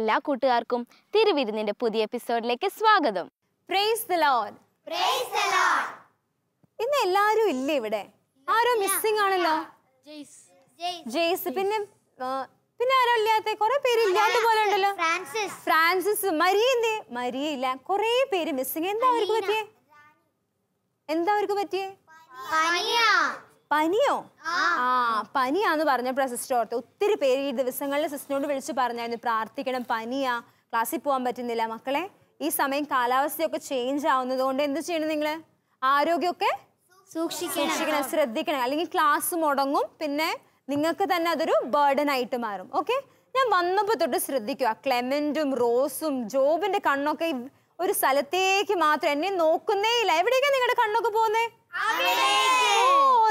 എല്ലാ കൂട്ടുകാർക്കും തിരുവിരുന്നിന്റെ പുതിയ എപ്പിസോഡിലേക്ക് സ്വാഗതം. Praise the Lord. Praise the Lord. ഇന്ന് എല്ലാവരും ഇല്ലേ ഇവിടെ? ആരോ മിസ്സിംഗ് ആണല്ലോ. ജെയ്സ് പിന്നെ ആരോ ഇല്ലാത്ത കുറെ പേര് ഇല്ലാത്ത പോലെ ഉണ്ടല്ലോ. ഫ്രാൻസിസ്, മരിയ ഇല്ല. കുറെ പേര് മിസ്സിംഗ്. എന്താ അവർക്ക് പറ്റിയേ? പനിയോ? പനിയാന്ന് പറഞ്ഞപ്പോഴാ സിസ്റ്റർ ഓർത്ത്. ഒത്തിരി പേര് ഈ ദിവസങ്ങളിൽ സിസ്റ്ററിനോട് വിളിച്ച് പറഞ്ഞായിരുന്നു പ്രാർത്ഥിക്കണം, പനിയാ, ക്ലാസ്സിൽ പോകാൻ പറ്റുന്നില്ല. മക്കളെ, ഈ സമയം കാലാവസ്ഥയൊക്കെ ചേഞ്ച് ആവുന്നത് കൊണ്ട് എന്ത് ചെയ്യണം? നിങ്ങൾ ആരോഗ്യമൊക്കെ സൂക്ഷിക്കണം, ശ്രദ്ധിക്കണം. അല്ലെങ്കിൽ ക്ലാസ് മുടങ്ങും, പിന്നെ നിങ്ങൾക്ക് തന്നെ അതൊരു ബർഡൻ ആയിട്ട് മാറും. ഓക്കെ, ഞാൻ വന്നപ്പോൾ തൊട്ട് ശ്രദ്ധിക്കുക, ക്ലെമന്റും റോസും ജോബിന്റെ കണ്ണൊക്കെ ഒരു സ്ഥലത്തേക്ക് മാത്രം എന്നെ നോക്കുന്നേ ഇല്ല. എവിടേക്കാ നിങ്ങളുടെ കണ്ണൊക്കെ പോകുന്നേ?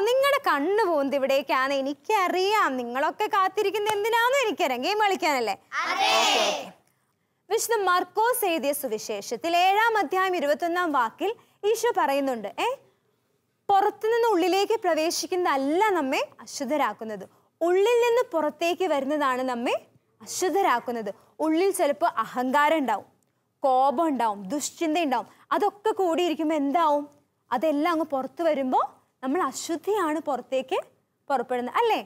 നിങ്ങളുടെ കണ്ണ് പോകുന്നത് ഇവിടേക്കാണ്. എനിക്കറിയാം. നിങ്ങളൊക്കെ കാത്തിരിക്കുന്നത് എന്തിനാണെന്ന് എനിക്കറിയാം. ഗെയിം കളിക്കാനല്ലേ? വിശുദ്ധ മർക്കോസ് എഴുതിയ സുവിശേഷത്തിൽ 7-ാം അധ്യായം 21-ാം വാക്കിൽ ഈശോ പറയുന്നുണ്ട്, പുറത്തുനിന്ന് ഉള്ളിലേക്ക് പ്രവേശിക്കുന്നതല്ല നമ്മെ അശുദ്ധരാക്കുന്നത്, ഉള്ളിൽ നിന്ന് പുറത്തേക്ക് വരുന്നതാണ് നമ്മെ അശുദ്ധരാക്കുന്നത്. ഉള്ളിൽ ചിലപ്പോൾ അഹങ്കാരം ഉണ്ടാവും, കോപം ഉണ്ടാവും, ദുശ്ചിന്ത ഉണ്ടാവും. അതൊക്കെ കൂടിയിരിക്കുമ്പോൾ എന്താവും? അതെല്ലാം അങ്ങ് പുറത്ത് വരുമ്പോൾ നമ്മൾ അശുദ്ധിയാണ് പുറത്തേക്ക് പുറപ്പെടുന്നത്, അല്ലേ?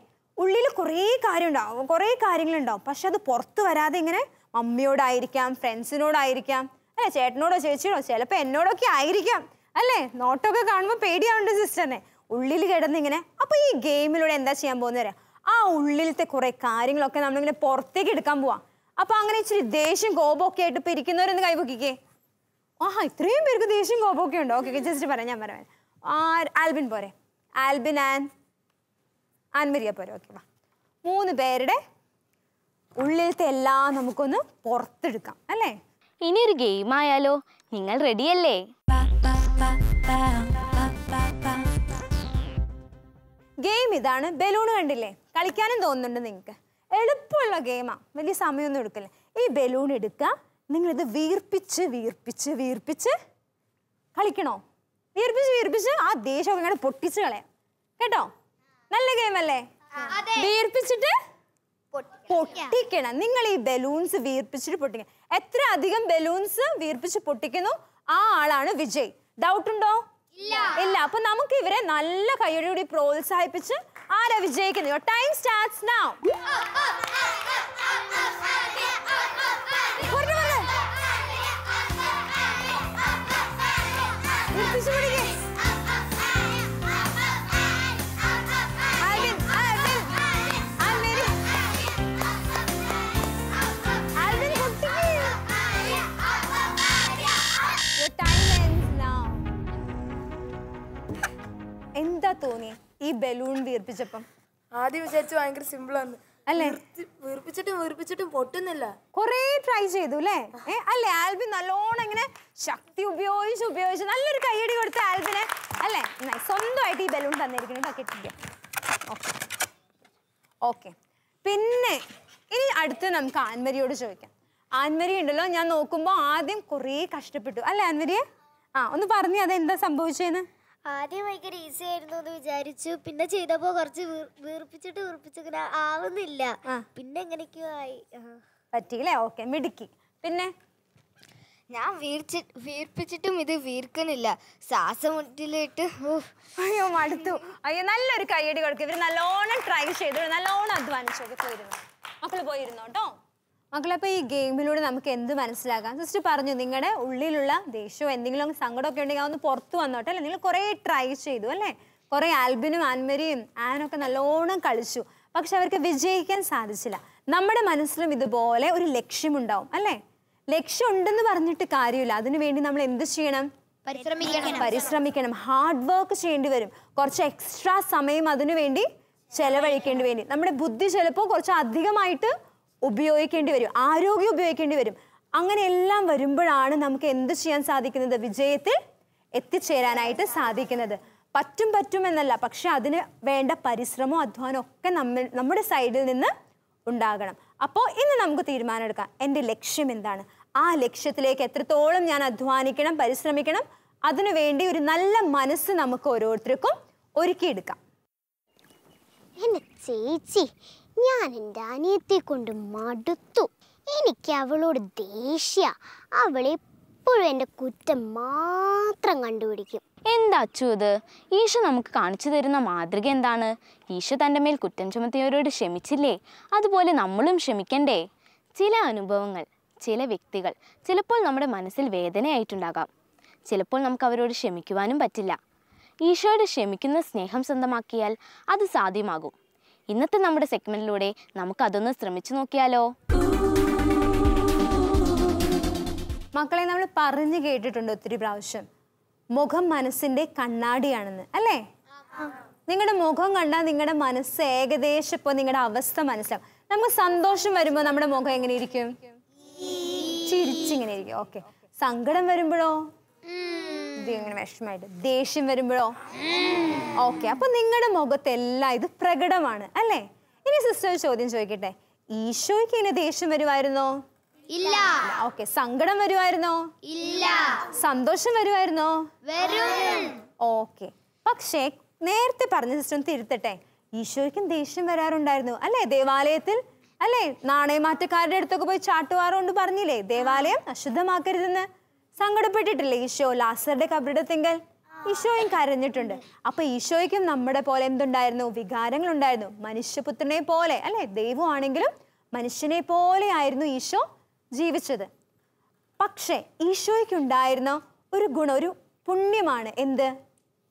ഉള്ളിൽ കുറേ കാര്യം ഉണ്ടാവും, കുറേ കാര്യങ്ങളുണ്ടാവും. പക്ഷെ അത് പുറത്ത് വരാതെ ഇങ്ങനെ മമ്മിയോടായിരിക്കാം, ഫ്രണ്ട്സിനോടായിരിക്കാം, അല്ലെ, ചേട്ടനോടോ ചേച്ചിയോടോ, ചിലപ്പോൾ എന്നോടൊക്കെ ആയിരിക്കാം, അല്ലേ? നോട്ടൊക്കെ കാണുമ്പോൾ പേടിയാവുണ്ട് സിസ്റ്ററിനെ. ഉള്ളിൽ കിടന്നിങ്ങനെ. അപ്പോൾ ഈ ഗെയിമിലൂടെ എന്താ ചെയ്യാൻ പോകുന്നവരെ? ആ ഉള്ളിലത്തെ കുറേ കാര്യങ്ങളൊക്കെ നമ്മളിങ്ങനെ പുറത്തേക്ക് എടുക്കാൻ പോവാം. അപ്പോൾ അങ്ങനെ ഇച്ചിരി ദേഷ്യം കോപമൊക്കെ ആയിട്ട് ഇപ്പോൾ ഇരിക്കുന്നവരൊന്ന് കൈപൊക്കിക്കേ. ഇത്രയും പേർക്ക് ദേഷ്യം കോപമൊക്കെ ഉണ്ടോ? ഓക്കെ, ജസ്റ്റ് പറയാം, ഞാൻ പറയാം. ആൽബിൻ പോരെ? ആൽബിൻ ആൻമരിയ പോരെ? ഓക്കെ, വാ. 3 പേരുടെ ഉള്ളിലത്തെ എല്ലാം നമുക്കൊന്ന് പുറത്തെടുക്കാം, അല്ലേ? ഇനി ഒരു ഗെയിം ആയാലോ? നിങ്ങൾ റെഡിയല്ലേ? ഗെയിം ഇതാണ്. ബലൂൺ കണ്ടില്ലേ? കളിക്കാനും തോന്നുന്നുണ്ട് നിങ്ങൾക്ക്. എളുപ്പമുള്ള ഗെയിമാണ്, വലിയ സമയമൊന്നും എടുക്കില്ല. ഈ ബലൂൺ എടുക്കുക, നിങ്ങളിത് വീർപ്പിച്ച് വീർപ്പിച്ച് വീർപ്പിച്ച് കളിക്കണോ? വീർപ്പിച്ച് ആ ദേഷ്യമൊക്കെ ഇങ്ങനെ പൊട്ടിച്ച് കളയാം, കേട്ടോ? നല്ല ഗെയിം അല്ലേ? വീർപ്പിച്ചിട്ട് പൊട്ടിക്കണം. നിങ്ങൾ ഈ ബലൂൺസ് വീർപ്പിച്ചിട്ട് പൊട്ടിക്കണം. എത്ര അധികം ബലൂൺസ് വീർപ്പിച്ച് പൊട്ടിക്കുന്നു ആ ആളാണ് വിജയ്. ഡൗട്ട് ഉണ്ടോ? ഇല്ല. അപ്പൊ നമുക്ക് ഇവരെ നല്ല കൈയോടുകൂടി പ്രോത്സാഹിപ്പിച്ച് ആരാ വിജയിക്കുന്നത്? Your time starts now. എന്താ തോന്നി ഈ ബലൂൺ വീർപ്പിച്ചപ്പം? ആദ്യം വിചാരിച്ചു ഭയങ്കര സിമ്പിളാണ്, അല്ലേ? വീർപ്പിച്ചിട്ടും പൊട്ടുന്നില്ല. കൊറേ ട്രൈ ചെയ്തു അല്ലേ? അല്ലേ? ആൽബിൻ നല്ലോണം ഇങ്ങനെ ശക്തി ഉപയോഗിച്ച് നല്ലൊരു കയ്യടി കൊടുത്ത ആൽബിനെ, അല്ലേ? സ്വന്തമായിട്ട് ഈ ബലൂൺ തന്നിരിക്കുന്നു. ഓക്കെ, പിന്നെ ഇനി അടുത്ത് നമുക്ക് ആൻമരിയോട് ചോദിക്കാം. ആൻമരി ഉണ്ടല്ലോ, ഞാൻ നോക്കുമ്പോൾ ആദ്യം കുറേ കഷ്ടപ്പെട്ടു, അല്ലേ ആൻമരിയെ? ഒന്ന് പറഞ്ഞേ, അതെന്താ സംഭവിച്ചേന്ന്? ആദ്യം ഭയങ്കര ഈസി ആയിരുന്നു എന്ന് വിചാരിച്ചു, പിന്നെ ചെയ്തപ്പോ കുറച്ച് വീർപ്പിച്ചിട്ട് ഇങ്ങനെ ആവുന്നില്ല, പിന്നെ എങ്ങനെയൊക്കെയോ ആയി. പറ്റിയില്ലേ? ഓക്കെ, മിടുക്കി. പിന്നെ ഞാൻ വീർപ്പിച്ചിട്ടും ഇത് വീർക്കുന്നില്ല, ശ്വാസം മുട്ടിലിട്ട് അയ്യോ മടുത്തു. അയ്യോ, നല്ലൊരു കയ്യടി കൊടുക്കും. ഇവർ നല്ലോണം ട്രൈ ചെയ്തു, നല്ലോണം അധ്വാനിച്ചൊക്കെ പോയിരുന്നു. മക്കൾ പോയിരുന്നോ കേട്ടോ? മക്കളപ്പോൾ ഈ ഗെയിമിലൂടെ നമുക്ക് എന്ത് മനസ്സിലാക്കാം? സിസ്റ്റർ പറഞ്ഞു, നിങ്ങളുടെ ഉള്ളിലുള്ള ദേഷ്യമോ എന്തെങ്കിലും സങ്കടമൊക്കെ ഉണ്ടെങ്കിൽ അതൊന്ന് പുറത്ത് വന്നോട്ടെ, അല്ലേ? നിങ്ങൾ കുറേ ട്രൈ ചെയ്തു, അല്ലേ? കുറേ ആൽബിനും ആൻമരിയും ആനൊക്കെ നല്ലോണം കളിച്ചു, പക്ഷെ അവർക്ക് വിജയിക്കാൻ സാധിച്ചില്ല. നമ്മുടെ മനസ്സിലും ഇതുപോലെ ഒരു ലക്ഷ്യമുണ്ടാവും, അല്ലേ? ലക്ഷ്യം ഉണ്ടെന്ന് പറഞ്ഞിട്ട് കാര്യമില്ല. അതിനുവേണ്ടി നമ്മൾ എന്ത് ചെയ്യണം? പരിശ്രമിക്കണം. ഹാർഡ് വർക്ക് ചെയ്യേണ്ടി വരും. കുറച്ച് എക്സ്ട്രാ സമയം അതിനു വേണ്ടി ചെലവഴിക്കേണ്ടി വരും. നമ്മുടെ ബുദ്ധി ചിലപ്പോൾ കുറച്ച് അധികമായിട്ട് ഉപയോഗിക്കേണ്ടി വരും, ആരോഗ്യം ഉപയോഗിക്കേണ്ടി വരും. അങ്ങനെ എല്ലാം വരുമ്പോഴാണ് നമുക്ക് എന്ത് ചെയ്യാൻ സാധിക്കുന്നത്? വിജയത്തിൽ എത്തിച്ചേരാനായിട്ട് സാധിക്കുന്നത്. പറ്റും എന്നല്ല, പക്ഷെ അതിന് വേണ്ട പരിശ്രമവും അധ്വാനവും ഒക്കെ നമ്മുടെ സൈഡിൽ നിന്ന് ഉണ്ടാകണം. അപ്പോൾ ഇന്ന് നമുക്ക് തീരുമാനം എടുക്കാം, എൻ്റെ ലക്ഷ്യം എന്താണ്? ആ ലക്ഷ്യത്തിലേക്ക് എത്രത്തോളം ഞാൻ അധ്വാനിക്കണം, പരിശ്രമിക്കണം. അതിനുവേണ്ടി ഒരു നല്ല മനസ്സ് നമുക്ക് ഓരോരുത്തർക്കും ഒരുക്കിയെടുക്കാം. എൻ്റെ ചേച്ചി, ഞാൻ എൻ്റെ അനിയത്തെ കൊണ്ട് മടുത്തു. എനിക്ക് അവളോട് ദേഷ്യ. അവളെപ്പോഴും എൻ്റെ കുറ്റം മാത്രം കണ്ടുപിടിക്കും. എന്താ അച്ചു ഇത്? ഈശോ നമുക്ക് കാണിച്ചു തരുന്ന മാതൃക എന്താണ്? ഈശോ തൻ്റെ മേൽ കുറ്റം ചുമത്തിയവരോട് ക്ഷമിച്ചില്ലേ? അതുപോലെ നമ്മളും ക്ഷമിക്കണ്ടേ? ചില അനുഭവങ്ങൾ, ചില വ്യക്തികൾ ചിലപ്പോൾ നമ്മുടെ മനസ്സിൽ വേദനയായിട്ടുണ്ടാകാം. ചിലപ്പോൾ നമുക്ക് അവരോട് ക്ഷമിക്കുവാനും പറ്റില്ല. ഈശോയോട് ക്ഷമിക്കുന്ന സ്നേഹം സ്വന്തമാക്കിയാൽ അത് സാധ്യമാകും. ഇന്നത്തെ നമ്മുടെ സെഗ്മെന്റിലൂടെ നമുക്കതൊന്ന് ശ്രമിച്ചു നോക്കിയാലോ? മക്കളെ, നമ്മൾ പറഞ്ഞു കേട്ടിട്ടുണ്ട് ഒത്തിരി പ്രാവശ്യം, മുഖം മനസ്സിന്റെ കണ്ണാടിയാണെന്ന്, അല്ലേ? നിങ്ങളുടെ മുഖം കണ്ടാൽ നിങ്ങളുടെ മനസ്സ് ഏകദേശം ഇപ്പോൾ നിങ്ങളുടെ അവസ്ഥ മനസ്സിലാവും. നമുക്ക് സന്തോഷം വരുമ്പോൾ നമ്മുടെ മുഖം എങ്ങനെ ഇരിക്കും? ചിരിച്ചിങ്ങനെ ഇരിക്കും. ഓക്കെ. സങ്കടം വരുമ്പോഴോ ഇങ്ങനെ വിഷമായിട്ട്. ദേഷ്യം വരുമ്പോഴോ? ഓക്കെ. അപ്പൊ നിങ്ങളുടെ മുഖത്തെല്ലാം ഇത് പ്രകടമാണ്, അല്ലേ? ഇനി സിസ്റ്റർ ചോദ്യം ചോദിക്കട്ടെ, ഈശോയ്ക്ക് ഇങ്ങനെ ദേഷ്യം വരുമായിരുന്നോ? ഇല്ല. ഓക്കെ. സങ്കടം വരുമായിരുന്നോ? ഇല്ല. സന്തോഷം വരുമായിരുന്നോ? വരും. ഓക്കെ. പക്ഷേ നേരത്തെ പറഞ്ഞ സിസ്റ്റർ തിരുത്തട്ടെ, ഈശോയ്ക്കും ദേഷ്യം വരാറുണ്ടായിരുന്നു, അല്ലേ? ദേവാലയത്തിൽ, അല്ലേ? നാണയമാറ്റക്കാരുടെ അടുത്തൊക്കെ പോയി ചാട്ടുവാറുകൊണ്ട് പറഞ്ഞില്ലേ ദേവാലയം അശുദ്ധമാക്കരുതെന്ന്? സങ്കടപ്പെട്ടിട്ടില്ലേ ഈശോ? ലാസറുടെ കബറിടത്തിങ്കൽ ഈശോയും കരഞ്ഞിട്ടുണ്ട്. അപ്പൊ ഈശോയ്ക്കും നമ്മുടെ പോലെ എന്തുണ്ടായിരുന്നു? വികാരങ്ങൾ ഉണ്ടായിരുന്നു. മനുഷ്യപുത്രനെ പോലെ, അല്ലെ? ദൈവമാണെങ്കിലും മനുഷ്യനെ പോലെ ആയിരുന്നു ഈശോ ജീവിച്ചത്. പക്ഷേ ഈശോയ്ക്കുണ്ടായിരുന്ന ഒരു ഗുണം, ഒരു പുണ്യമാണ്. എന്ത്?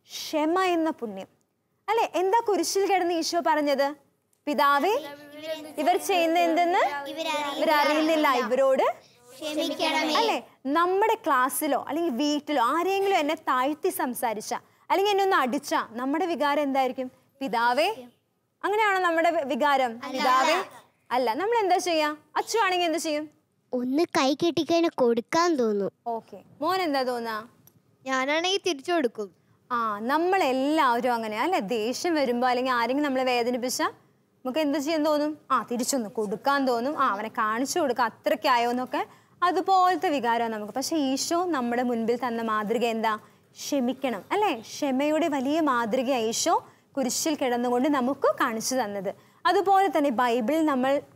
ക്ഷമ എന്ന പുണ്യം, അല്ലെ? എന്താ കുരിശിൽ കിടന്ന് ഈശോ പറഞ്ഞത്? പിതാവേ, ഇവർ ചെയ്യുന്ന എന്തെന്ന് ഇവരറിയുന്നില്ല, ഇവരോട് അല്ലെ? നമ്മുടെ ക്ലാസ്സിലോ അല്ലെങ്കിൽ വീട്ടിലോ ആരെങ്കിലും എന്നെ താഴ്ത്തി സംസാരിച്ച അല്ലെങ്കിൽ എന്നെ ഒന്ന് അടിച്ച നമ്മുടെ വികാരം എന്തായിരിക്കും? പിതാവേ. അങ്ങനെയാണോ നമ്മുടെ വികാരം? പിതാവേ അല്ല. നമ്മൾ എന്താ ചെയ്യാ? അച്ചു ആണെങ്കിൽ എന്ത് ചെയ്യും? ഒന്ന് കൈ കെട്ടിക്കഴിഞ്ഞ കൊടുക്കാൻ തോന്നും. ഓക്കെ. മോൻ എന്താ തോന്നാ? ഞാനാണെങ്കിൽ തിരിച്ചു കൊടുക്കും. നമ്മളെല്ലാവരും അങ്ങനെ, അല്ലെ? ദേഷ്യം വരുമ്പോ അല്ലെങ്കിൽ ആരെങ്കിലും നമ്മളെ വേദനിപ്പിച്ച നമുക്ക് എന്ത് ചെയ്യാൻ തോന്നും? തിരിച്ചൊന്ന് കൊടുക്കാൻ തോന്നും. അവനെ കാണിച്ചു കൊടുക്കുക, അത്രയ്ക്കായോ എന്നൊക്കെ. അതുപോലത്തെ വികാരമാണ് നമുക്ക്. പക്ഷെ ഈശോ നമ്മുടെ മുൻപിൽ തന്ന മാതൃക എന്താ? ക്ഷമിക്കണം, അല്ലേ? ക്ഷമയുടെ വലിയ മാതൃക ഈശോ കുരിശിൽ കിടന്നുകൊണ്ട് നമുക്ക് കാണിച്ചു തന്നത്. അതുപോലെ തന്നെ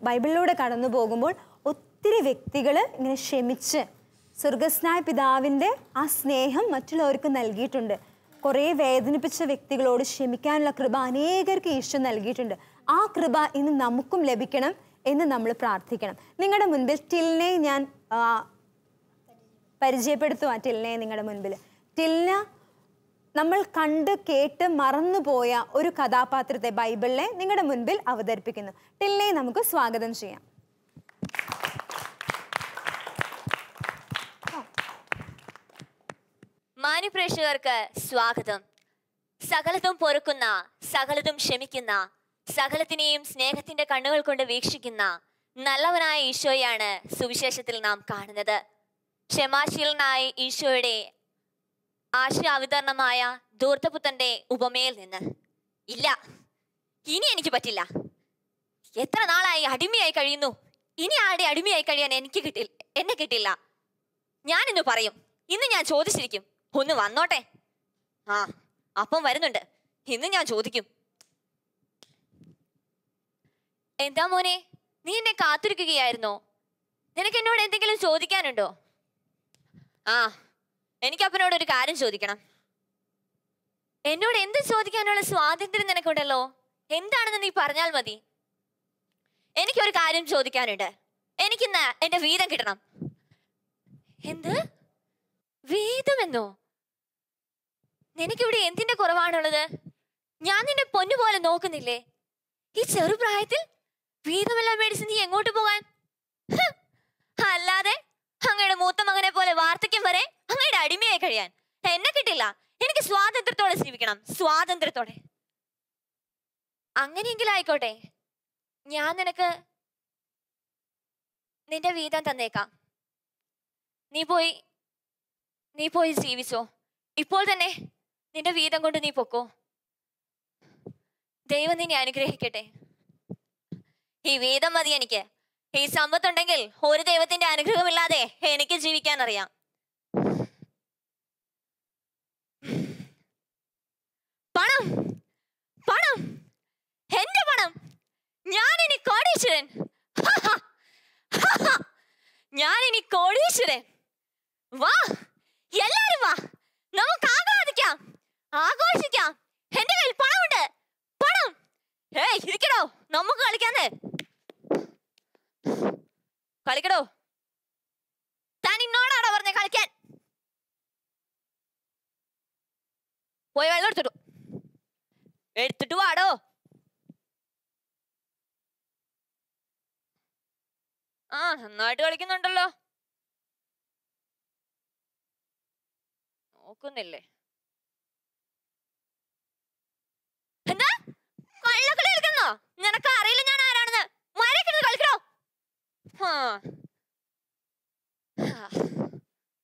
ബൈബിളിലൂടെ കടന്നു പോകുമ്പോൾ ഒത്തിരി വ്യക്തികൾ ഇങ്ങനെ ക്ഷമിച്ച് സ്വർഗസ്നായ പിതാവിൻ്റെ ആ സ്നേഹം മറ്റുള്ളവർക്ക് നൽകിയിട്ടുണ്ട്. കുറേ വേദനിപ്പിച്ച വ്യക്തികളോട് ക്ഷമിക്കാനുള്ള കൃപ അനേകർക്ക് ഈശോ നൽകിയിട്ടുണ്ട്. ആ കൃപ ഇന്ന് നമുക്കും ലഭിക്കണം എന്ന് നമ്മൾ പ്രാർത്ഥിക്കണം. നിങ്ങളുടെ മുൻപിൽ ടിൽനെ ഞാൻ പരിചയപ്പെടുത്തുക. ടിൽനെ നിങ്ങളുടെ മുൻപിൽ. ടിൽന നമ്മൾ കണ്ട് കേട്ട് മറന്നുപോയ ഒരു കഥാപാത്രത്തെ ബൈബിളിലെ നിങ്ങളുടെ മുൻപിൽ അവതരിപ്പിക്കുന്നു. ടിൽനെ നമുക്ക് സ്വാഗതം ചെയ്യാം. മാന്യപ്രേക്ഷകർക്ക് സ്വാഗതം. സകലതും പൊറുക്കുന്ന, സകലതും ക്ഷമിക്കുന്ന, സകലത്തിനെയും സ്നേഹത്തിന്റെ കണ്ണുകൾ കൊണ്ട് വീക്ഷിക്കുന്ന നല്ലവനായ ഈശോയാണ് സുവിശേഷത്തിൽ നാം കാണുന്നത്. ക്ഷമാശീലനായ ഈശോയുടെ ആശയാവിതരണമായ ധൂർത്തപുത്രന്റെ ഉപമയിൽ നിന്ന്, ഇല്ല, ഇനി എനിക്ക് പറ്റില്ല, എത്ര നാളായി അടിമയായി കഴിയുന്നു, ഇനി ആരുടെ അടിമയായി കഴിയാൻ എന്നെ കിട്ടില്ല, ഞാനിന്ന് പറയും, ഇന്ന് ഞാൻ ചോദിച്ചിരിക്കും, ഒന്ന് വന്നോട്ടെ. അപ്പം വരുന്നുണ്ട്, ഇന്ന് ഞാൻ ചോദിക്കും. എന്താ മോനെ, നീ എന്നെ കാത്തിരിക്കുകയായിരുന്നോ? നിനക്ക് എന്നോട് എന്തെങ്കിലും ചോദിക്കാനുണ്ടോ? എനിക്ക് അപ്പനോട് ഒരു കാര്യം ചോദിക്കണം. എന്നോട് എന്ത് ചോദിക്കാനുള്ള സ്വാതന്ത്ര്യം നിനക്കുണ്ടല്ലോ. എന്താണെന്ന് നീ പറഞ്ഞാൽ മതി. എനിക്കൊരു കാര്യം ചോദിക്കാനുണ്ട്. എനിക്കിന്ന് എന്റെ വീതം കിട്ടണം. എന്ത് വീതമെന്നോ? നിനക്കിവിടെ എന്തിന്റെ കുറവാണുള്ളത്? ഞാൻ നിന്നെ പൊന്നുപോലെ നോക്കുന്നില്ലേ? ഈ ചെറുപ്രായത്തിൽ വീതമെല്ലാം മേടിച്ച് നീ എങ്ങോട്ട് പോകാൻ? അല്ലാതെ അങ്ങയുടെ മൂത്ത മകനെ പോലെ വാർദ്ധക്യം വരെ അങ്ങയുടെ അടിമയായി കഴിയാൻ എന്നെ കിട്ടില്ല. എനിക്ക് സ്വാതന്ത്ര്യത്തോടെ ജീവിക്കണം, സ്വാതന്ത്ര്യത്തോടെ. അങ്ങനെയെങ്കിലും ആയിക്കോട്ടെ, ഞാൻ നിനക്ക് നിന്റെ വീതം തന്നേക്കാം. നീ പോയി ജീവിച്ചോ. ഇപ്പോൾ തന്നെ നിന്റെ വീതം കൊണ്ട് നീ പൊക്കോ. ദൈവം നിന്നെ അനുഗ്രഹിക്കട്ടെ. ഈ വീതം മതി എനിക്ക്. ഈ സമ്പത്തുണ്ടെങ്കിൽ ഒരു ദൈവത്തിന്റെ അനുഗ്രഹമില്ലാതെ എനിക്ക് ജീവിക്കാൻ അറിയാം. പണം, പണം, എന്റെ പണം. ഞാനിനി കോടീശ്വരൻ. ഞാനിനി കോടീശ്വരൻ. വാ, എല്ലാരും വാ, നമുക്ക് ആഘോഷിക്കാം, ആഘോഷിക്കാം. എന്റെ കയ്യിൽ പണമുണ്ട്, പണം. ഏയ് ഇരിക്കടോ, നമുക്ക് കളിക്കാന്ന്. കളിക്കടോ. താൻ ഇന്നോടാണോ പറഞ്ഞ കളിക്കാൻ? പോയി വെള്ളം എടുത്തിട്ട് വാടോ. ആ, നന്നായിട്ട് കളിക്കുന്നുണ്ടല്ലോ. നോക്കുന്നില്ലേ? എന്താ കള്ളക്കളി കളിക്കുന്നോ? നിനക്ക് അറിയില്ല ഞാൻ ആരാണെന്ന്. മരക്കിട്ട് കളിക്കണോ?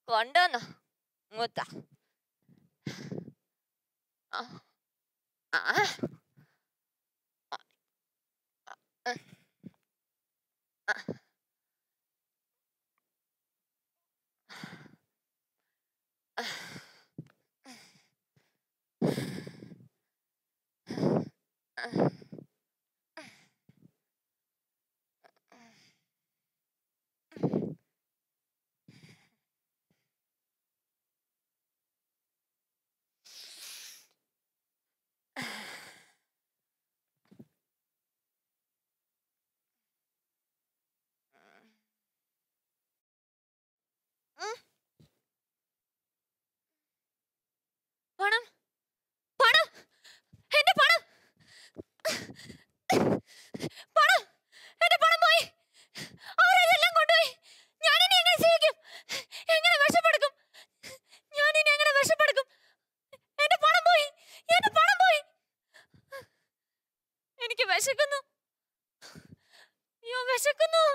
കൊണ്ടുവന്നോ മൂത്ത. പണം, പണം, എന്റെ പണം, പണം, എന്റെ പണം പോയി. അവരെല്ലാം കൊണ്ടുപോയി. ഞാനിനി എങ്ങനെ ജീവിക്കും? എങ്ങനെ വിഷപ്പെടുക്കും? ഞാനിനി എങ്ങനെ വിഷപ്പെടുക്കും? എന്റെ പണം പോയി, എന്റെ പണം പോയി. എനിക്ക് വിശക്കുന്നു, അയ്യോ വിശക്കുന്നു.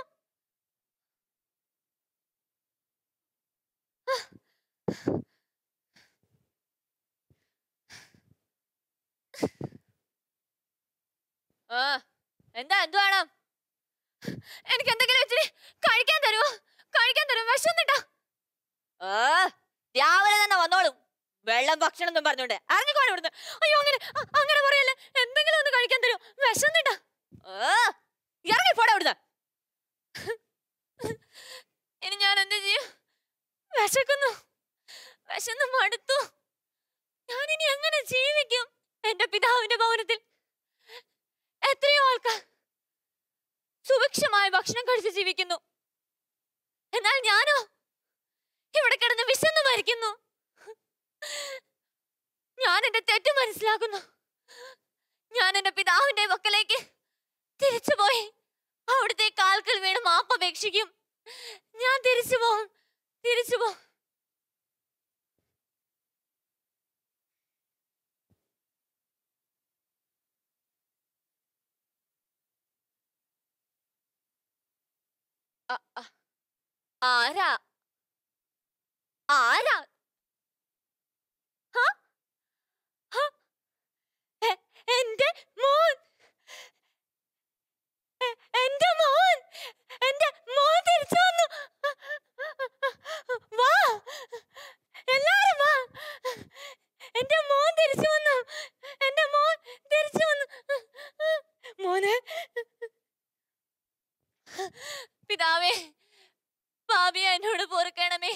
എന്താ, എന്ത് വേണം? എനിക്ക് എന്തെങ്കിലും ഇച്ചിരി കഴിക്കാൻ തരുമോ? കഴിക്കാൻ തരും, വിശന്നിട്ടാ. രാവിലെ തന്നെ വന്നോളും, വെള്ളം ഭക്ഷണം എന്നും പറഞ്ഞോണ്ട്. അറിഞ്ഞിക്കോണം ഇവിടുന്ന്. അയ്യോ അങ്ങനെ അങ്ങനെ പറയല്ലേ. എന്തെങ്കിലും ഒന്ന് കഴിക്കാൻ തരും, വിശന്നിട്ടാ. ഇറങ്ങി പോടാ ഇവിടുന്ന്. ഇനി ഞാൻ എന്ത് ചെയ്യും? വിശക്കുന്നു, വിശന്ന് മടുത്തു. ഞാനിനി എങ്ങനെ ജീവിക്കും? എന്റെ പിതാവിന്റെ ഭവനത്തിൽ എത്രയോ ആൾക്കാർ സുഭിക്ഷമായ ഭക്ഷണം കഴിച്ച് ജീവിക്കുന്നു. എന്നാൽ ഞാനോ ഇവിടെ കിടന്ന് വിശന്ന് മരിക്കുന്നു. ഞാൻ എന്റെ തെറ്റ് മനസ്സിലാക്കുന്നു. ഞാൻ എന്റെ പിതാവിന്റെ പക്കലേക്ക് തിരിച്ചുപോയി അവിടുത്തെ കാൽക്കൽ വീണ് മാപ്പപേക്ഷിക്കും. ഞാൻ തിരിച്ചു പോകും, തിരിച്ചു പോകും. ആരാ? ആരാ? എന്റെ മോൻ, എന്റെ മോൻ, എന്റെ മോൻ തിരിച്ചു വന്നു. വാ, എല്ലാരും വാ. എന്റെ മോൻ തിരിച്ചു വന്നു, എന്റെ മോൻ തിരിച്ചു വന്നു. മോനെ, പിതാവേ, പാപിയെ എന്നോട് പൊറുക്കണമേ.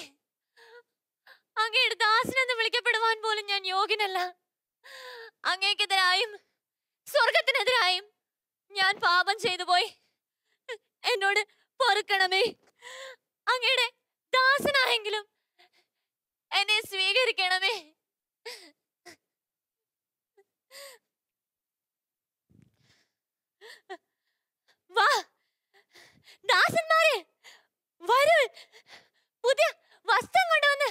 അങ്ങയുടെ ദാസനെന്ന് വിളിക്കപ്പെടുവാൻ പോലും ഞാൻ യോഗ്യനല്ല. അങ്ങേക്കെതിരായും സ്വർഗത്തിനെതിരായും ഞാൻ പാപം ചെയ്തു പോയി. എന്നോട് പൊറുക്കണമേ. അങ്ങയുടെ ദാസനായെങ്കിലും എന്നെ സ്വീകരിക്കണമേ. വാ ദാസന്മാരെ, വരൂ. പുതിയ വസ്ത്രം കൊണ്ടുവന്ന്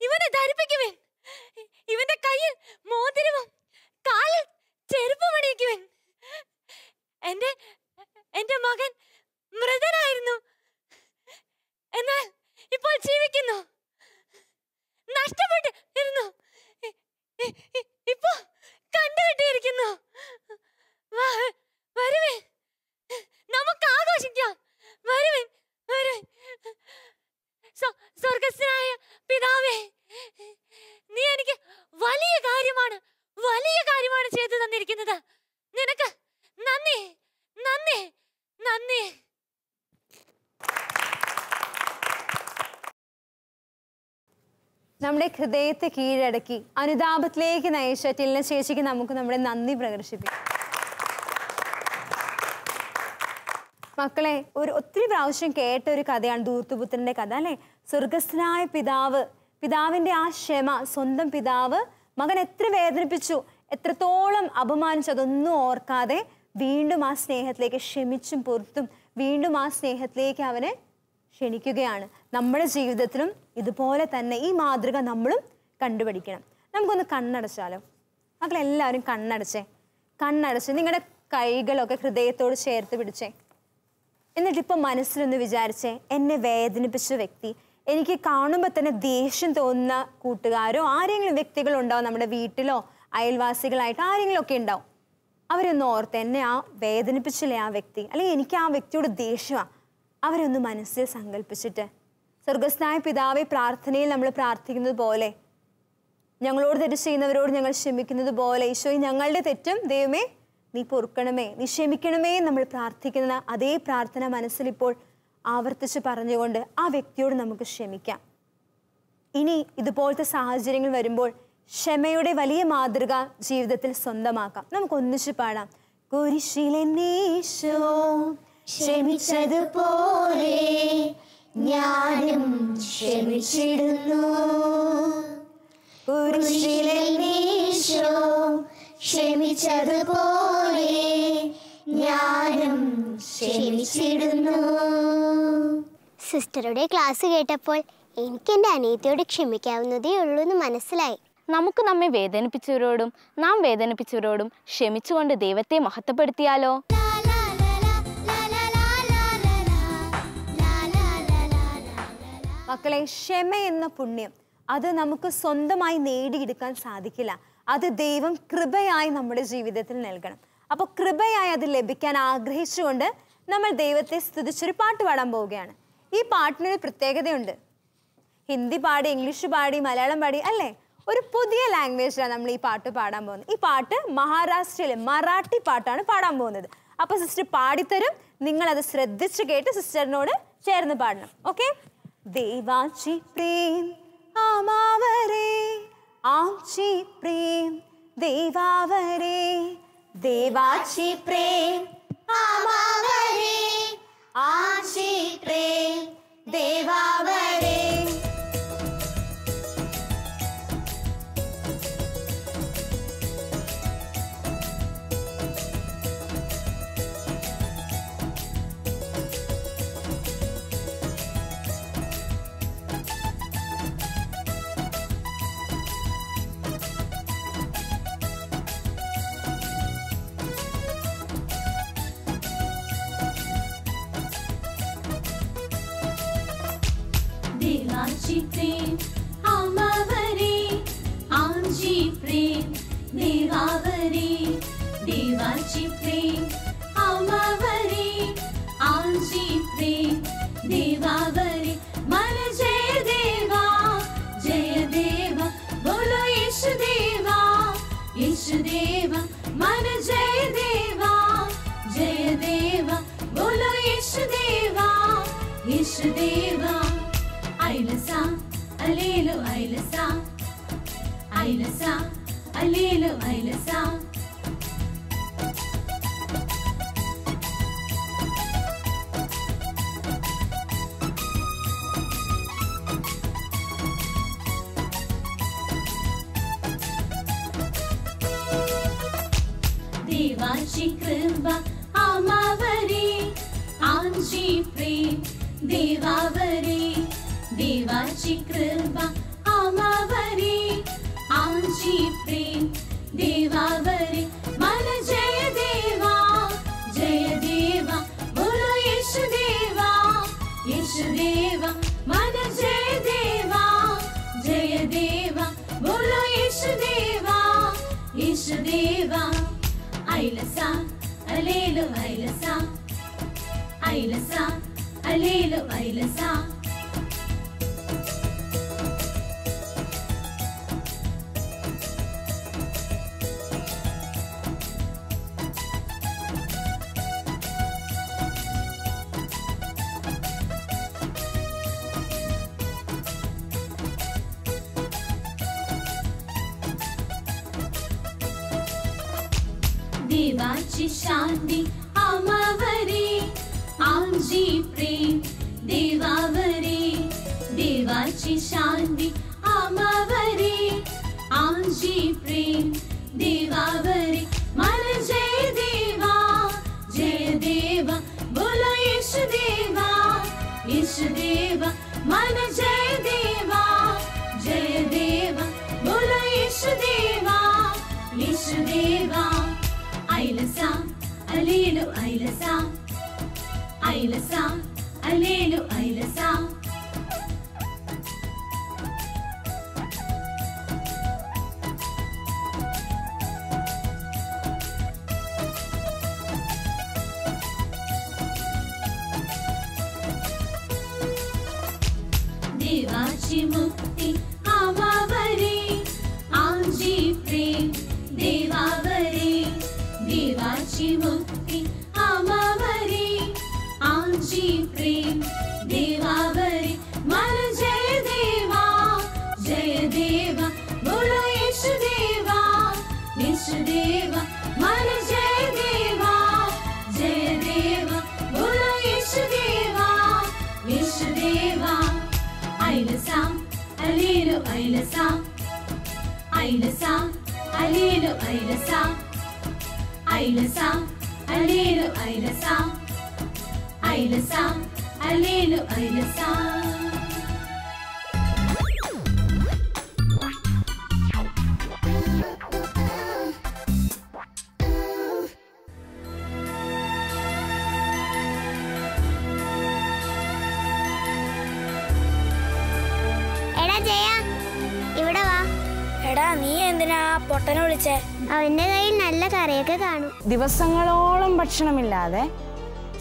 ഇവനെ ധരിപ്പിക്കുവൻ. ഇവന്റെ കയ്യിൽ മോതിരവും കാലിൽ ചെരുപ്പും അണിയിക്കുവൻ. എന്റെ മകൻ മൃതനായിരുന്നു, എന്നാൽ ഇപ്പോൾ ജീവിക്കുന്നു. നഷ്ടപ്പെട്ട് ഇരുന്നു, ഇപ്പോ കണ്ടുകിട്ടിയിരിക്കുന്നു. വരുവേ, നമുക്ക് ആഘോഷിക്കാം. വരുവൻ, വരുവൻ. സ്വർഗസ്ഥനായ പിതാവേ, നീ എനിക്ക് വലിയ കാര്യമാണ് നമ്മുടെ ഹൃദയത്തെ കീഴടക്കി അനുതാപത്തിലേക്ക് നയിച്ച ടിൽന ചേച്ചിക്ക് നമുക്ക് നമ്മുടെ നന്ദി പ്രകർഷിപ്പിക്കാം. മക്കളെ, ഒത്തിരി പ്രാവശ്യം കേട്ട ഒരു കഥയാണ് ധൂർത്തുപുത്രന്റെ കഥ അല്ലെ? സ്വർഗസ്ഥനായ പിതാവിന്റെ ആ ക്ഷമ, സ്വന്തം പിതാവ് മകൻ എത്ര വേദനിപ്പിച്ചു, എത്രത്തോളം അപമാനിച്ചു, അതൊന്നും ഓർക്കാതെ വീണ്ടും ആ സ്നേഹത്തിലേക്ക് ക്ഷമിച്ചും പൊറുത്തും വീണ്ടും ആ സ്നേഹത്തിലേക്ക് അവനെ ക്ഷണിക്കുകയാണ്. നമ്മുടെ ജീവിതത്തിലും ഇതുപോലെ തന്നെ ഈ മാതൃക നമ്മളും കണ്ടുപിടിക്കണം. നമുക്കൊന്ന് കണ്ണടച്ചാലോ? മക്കളെല്ലാവരും കണ്ണടച്ച് നിങ്ങളുടെ കൈകളൊക്കെ ഹൃദയത്തോട് ചേർത്ത് പിടിച്ചേ. എന്നിട്ടിപ്പോൾ മനസ്സിലൊന്ന് വിചാരിച്ചേ, എന്നെ വേദനിപ്പിച്ച വ്യക്തി, എനിക്ക് കാണുമ്പോൾ തന്നെ ദേഷ്യം തോന്നുന്ന കൂട്ടുകാരോ ആരെങ്കിലും വ്യക്തികളുണ്ടാവും, നമ്മുടെ വീട്ടിലോ അയൽവാസികളായിട്ട് ആരെങ്കിലും ഒക്കെ ഉണ്ടാവും. അവരൊന്ന് ഓർത്ത്, എന്നെ ആ വേദനിപ്പിച്ചില്ലേ ആ വ്യക്തി, അല്ലെങ്കിൽ എനിക്ക് ആ വ്യക്തിയോട് ദേഷ്യമാണ്, അവരൊന്ന് മനസ്സിൽ സങ്കല്പിച്ചിട്ട് സ്വർഗസ്ഥനായ പിതാവെ പ്രാർത്ഥനയിൽ നമ്മൾ പ്രാർത്ഥിക്കുന്നത് പോലെ, ഞങ്ങളോട് തെറ്റ് ചെയ്യുന്നവരോട് ഞങ്ങൾ ക്ഷമിക്കുന്നത് പോലെ, ഈശോയെ ഞങ്ങളുടെ തെറ്റും ദൈവമേ നീ പൊറുക്കണമേ, നീ ക്ഷമിക്കണമേ നമ്മൾ പ്രാർത്ഥിക്കുന്ന അതേ പ്രാർത്ഥന മനസ്സിലിപ്പോൾ ആവർത്തിച്ച് പറഞ്ഞുകൊണ്ട് ആ വ്യക്തിയോട് നമുക്ക് ക്ഷമിക്കാം. ഇനി ഇതുപോലത്തെ സാഹചര്യങ്ങൾ വരുമ്പോൾ ക്ഷമയുടെ വലിയ മാതൃക ജീവിതത്തിൽ സ്വന്തമാക്കാം. നമുക്ക് ഒന്നിച്ച് പാടാം. കുരിശിലെന്നീശോ ക്ഷമിച്ചതുപോലെ ഞാനും ക്ഷമിച്ചിടുന്നു. കുരിശിലെന്നീശോ ക്ഷമിച്ചതുപോലെ ഞാനും ക്ഷമിച്ചിടുന്നു. സിസ്റ്ററുടെ ക്ലാസ് കേട്ടപ്പോൾ എനിക്ക് എൻ്റെ അനിയത്തിയോട് ക്ഷമിക്കാവുന്നതേ ഉള്ളൂ എന്ന് മനസ്സിലായി. നമുക്ക് നമ്മെ വേദനിപ്പിച്ചവരോടും നാം വേദനിപ്പിച്ചവരോടും ക്ഷമിച്ചുകൊണ്ട് ദൈവത്തെ മഹത്വപ്പെടുത്തിയാലോ? മക്കളെ, ക്ഷമ എന്ന പുണ്യം അത് നമുക്ക് സ്വന്തമായി നേടിയെടുക്കാൻ സാധിക്കില്ല. അത് ദൈവം കൃപയായി നമ്മുടെ ജീവിതത്തിൽ നൽകണം. അപ്പോൾ കൃപയായി അത് ലഭിക്കാൻ ആഗ്രഹിച്ചുകൊണ്ട് നമ്മൾ ദൈവത്തെ സ്തുതിച്ചൊരു പാട്ട് പാടാൻ പോവുകയാണ്. ഈ പാട്ടിനൊരു പ്രത്യേകതയുണ്ട്. ഹിന്ദി പാടി, ഇംഗ്ലീഷ് പാടി, മലയാളം പാടി അല്ലേ, ഒരു പുതിയ ലാംഗ്വേജിലാണ് നമ്മൾ ഈ പാട്ട് പാടാൻ പോകുന്നത്. ഈ പാട്ട് മഹാരാഷ്ട്രയിലെ മറാഠി പാട്ടാണ് പാടാൻ പോകുന്നത്. അപ്പോൾ സിസ്റ്റർ പാടിത്തരും, നിങ്ങളത് ശ്രദ്ധിച്ച് കേട്ട് സിസ്റ്ററിനോട് ചേർന്ന് പാടണം. ഓക്കെ? देवाची प्रेम आमावरे, आमची प्रेम देवावरे. देवाची प्रेम आमावरे, आमची प्रेम देवावरे. देवाची प्रेम आमावरे, आमची प्रेम देवावरे. देवाची प्रेम आमावरे, आमची प्रेम देवावरे. मन जय देवा बोलो येशु देवा, येशु देवा. मन जय देवा बोलो येशु देवा, येशु देवा. ऐलसा अलेलो ऐलसा, ऐलसा अलेलो ऐलसा. देवाची कृपा आमावरे, आमची प्रेम देवावरे. देवाची कृपा आमावरे, आमची प्रेम देवावरे. मन जय देवा बोलो येशु देवा, येशु देवा. मन जय देवा बोलो येशु देवा, येशु देवा. ऐलसा अलेलो ऐलसा, ऐलसा अलेलो ऐलसा. देवाची शांती आम्हावरी आमची प्रेम देवावरी देवाची शांती आम्हावरी आमची प्रेम देवावरी मन जय देवा बोलो येशू देवा मन जय देवा बोलो येशू देवा ऐलसा अलेलो ऐलसा ऐलसा अलेलो ऐलसा देवाची मुक्ती आम्हावरी आमची प्रेम देवावरी देवाची मुक्ती आम्हावरी आमची प्रेम देवावरी मन जय देवा बोलो येशू देवा मन जय देवा बोलो येशू देवा ऐलसा अलेलो ऐलसा ऐलसा अलेलो ऐलसा ऐलसा अलेलो ऐलसा ऐलसा अलेलो ऐलसा എടാ ജയ, ഇവിടെ വാ. എടാ നീ എന്തിനാ പൊട്ടനെ വിളിച്ചേ? അവന്റെ കയ്യിൽ നല്ല കറിയൊക്കെ കാണും. ദിവസങ്ങളോളം ഭക്ഷണമില്ലാതെ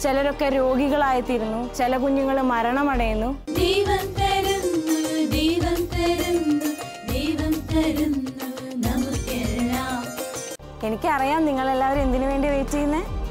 ചിലരൊക്കെ രോഗികളായിത്തീരുന്നു, ചില കുഞ്ഞുങ്ങൾ മരണമടയുന്നു. എനിക്കറിയാം നിങ്ങളെല്ലാവരും എന്തിനു വേണ്ടി വെയിറ്റ് ചെയ്യുന്നേ.